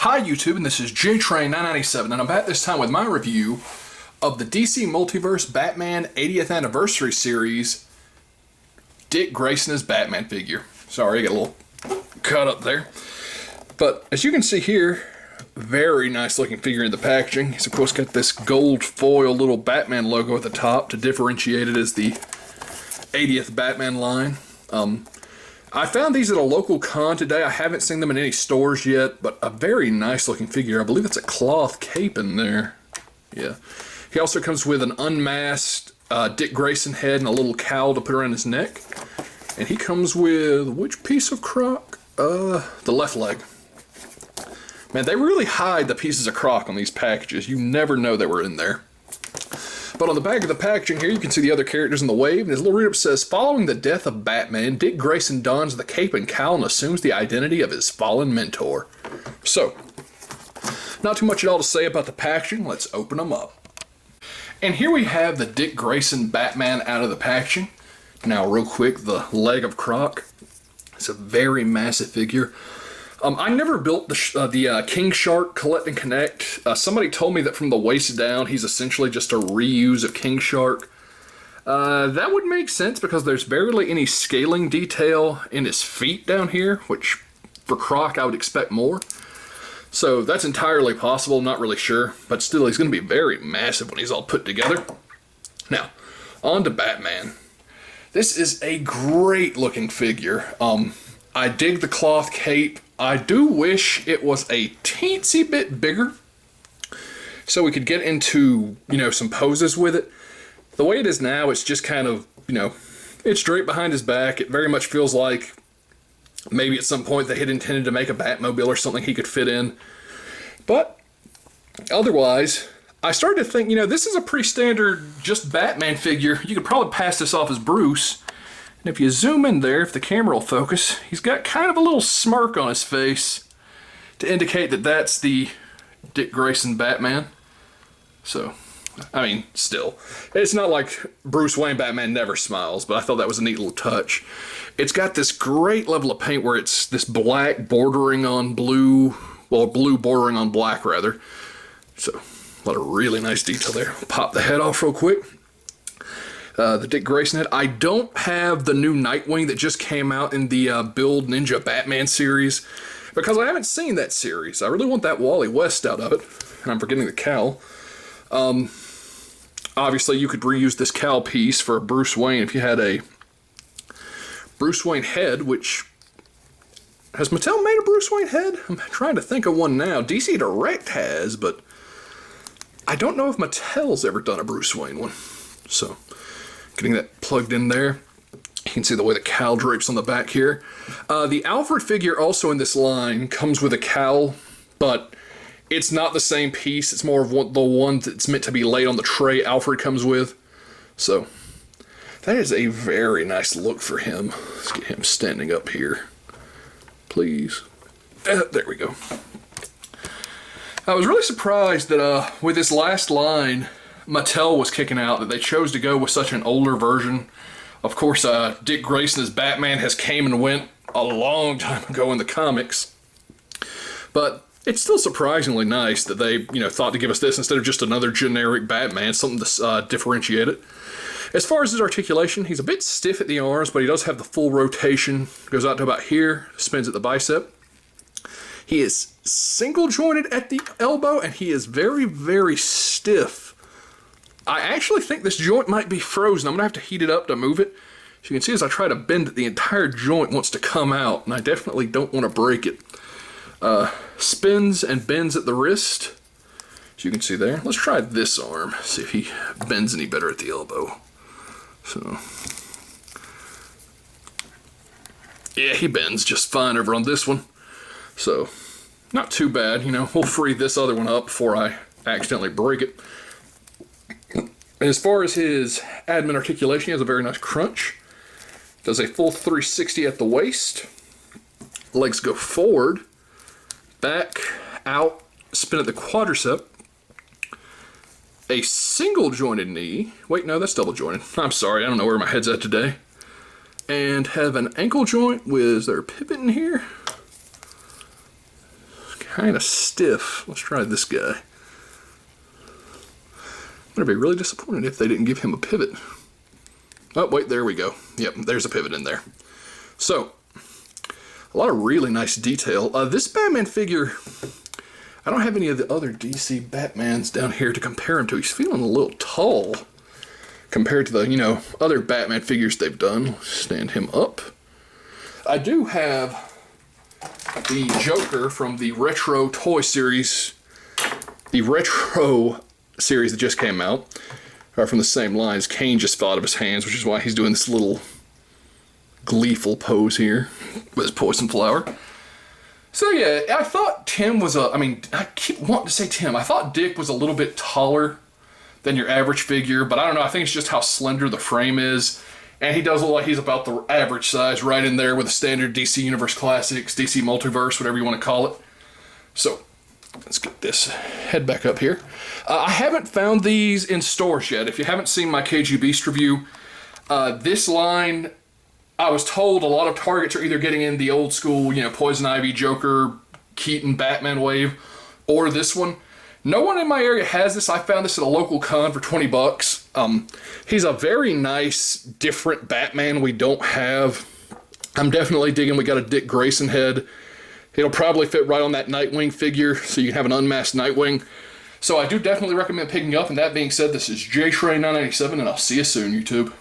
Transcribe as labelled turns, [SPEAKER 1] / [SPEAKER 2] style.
[SPEAKER 1] Hi YouTube, and this is JTrain997, and I'm back this time with my review of the DC Multiverse Batman 80th Anniversary Series Dick Grayson as Batman figure. Sorry, I got a little cut up there. But as you can see here, very nice looking figure in the packaging. He's of course got this gold foil little Batman logo at the top to differentiate it as the 80th Batman line. I found these at a local con today. I haven't seen them in any stores yet, but a very nice looking figure. I believe it's a cloth cape in there. Yeah. He also comes with an unmasked Dick Grayson head and a little cowl to put around his neck. And he comes with which piece of croc? The left leg. Man, they really hide the pieces of croc on these packages. You never know they were in there. But on the back of the packaging here, you can see the other characters in the wave, and his little read-up says, following the death of Batman, Dick Grayson dons the cape and cowl and assumes the identity of his fallen mentor. So, not too much at all to say about the packaging. Let's open them up. And here we have the Dick Grayson Batman out of the packaging. Now, real quick, the leg of Croc. It's a very massive figure. I never built the King Shark Collect and Connect. Somebody told me that from the waist down, he's essentially just a reuse of King Shark. That would make sense because there's barely any scaling detail in his feet down here, which for Croc I would expect more. So that's entirely possible, not really sure. But still, he's going to be very massive when he's all put together. Now, on to Batman. This is a great looking figure. I dig the cloth cape. I do wish it was a teensy bit bigger so we could get into, some poses with it. The way it is now, it's just kind of, it's straight behind his back. It very much feels like maybe at some point they had intended to make a Batmobile or something he could fit in. But otherwise, I started to think, this is a pretty standard just Batman figure. You could probably pass this off as Bruce. And if you zoom in there, if the camera will focus, he's got kind of a little smirk on his face to indicate that that's the Dick Grayson Batman. So, still. It's not like Bruce Wayne Batman never smiles, but I thought that was a neat little touch. It's got this great level of paint where it's this black bordering on blue, well, blue bordering on black, rather. So, a lot of really nice detail there. Pop the head off real quick. The Dick Grayson head. I don't have the new Nightwing that just came out in the Build Ninja Batman series because I haven't seen that series. I really want that Wally West out of it, and I'm forgetting the cowl. Obviously, you could reuse this cowl piece for Bruce Wayne if you had a Bruce Wayne head, which... Has Mattel made a Bruce Wayne head? I'm trying to think of one now. DC Direct has, but I don't know if Mattel's ever done a Bruce Wayne one. So... Getting that plugged in there. You can see the way the cowl drapes on the back here. The Alfred figure also in this line comes with a cowl, but it's not the same piece. It's more of the one that's meant to be laid on the tray Alfred comes with. So, that is a very nice look for him. Let's get him standing up here. Please. There we go. I was really surprised that with this last line, Mattel was kicking out that they chose to go with such an older version. Of course, Dick Grayson as Batman has came and went a long time ago in the comics. But it's still surprisingly nice that they, thought to give us this instead of just another generic Batman, something to differentiate it. As far as his articulation, he's a bit stiff at the arms, but he does have the full rotation. Goes out to about here, spins at the bicep. He is single jointed at the elbow, and he is very, very stiff. I actually think this joint might be frozen. I'm going to have to heat it up to move it. As you can see, as I try to bend it, the entire joint wants to come out, and I definitely don't want to break it. Spins and bends at the wrist, as you can see there. Let's try this arm, see if he bends any better at the elbow. So, yeah, he bends just fine over on this one. So, not too bad, We'll free this other one up before I accidentally break it. And as far as his admin articulation, he has a very nice crunch. Does a full 360 at the waist. Legs go forward, back, out, spin at the quadricep. A single jointed knee. Wait, no, that's double jointed. I'm sorry, I don't know where my head's at today. And have an ankle joint with, is there a pivot in here? kind of stiff. Let's try this guy. I'm going to be really disappointed if they didn't give him a pivot. Oh, wait, there we go. Yep, there's a pivot in there. So, a lot of really nice detail. This Batman figure, I don't have any of the other DC Batmans down here to compare him to. He's feeling a little tall compared to the, other Batman figures they've done. Stand him up. I do have the Joker from the Retro Toy Series. The Retro series that just came out are from the same lines. Kane just fell out of his hands, which is why he's doing this little gleeful pose here with his poison flower. So yeah, I thought Tim was I keep wanting to say Tim. I thought Dick was a little bit taller than your average figure, but I don't know. I think it's just how slender the frame is. And he does look like he's about the average size, right in there with the standard DC Universe Classics, DC Multiverse, whatever you want to call it. So, let's get this head back up here. I haven't found these in stores yet. If you haven't seen my KG Beast review, this line, I was told a lot of Targets are either getting in the old school, Poison Ivy, Joker, Keaton, Batman wave, or this one. No one in my area has this. I found this at a local con for $20. He's a very nice, different Batman we don't have. I'm definitely digging we got a Dick Grayson head. It'll probably fit right on that Nightwing figure, so you can have an unmasked Nightwing. So I do definitely recommend picking up, and that being said, this is JTray997, and I'll see you soon, YouTube.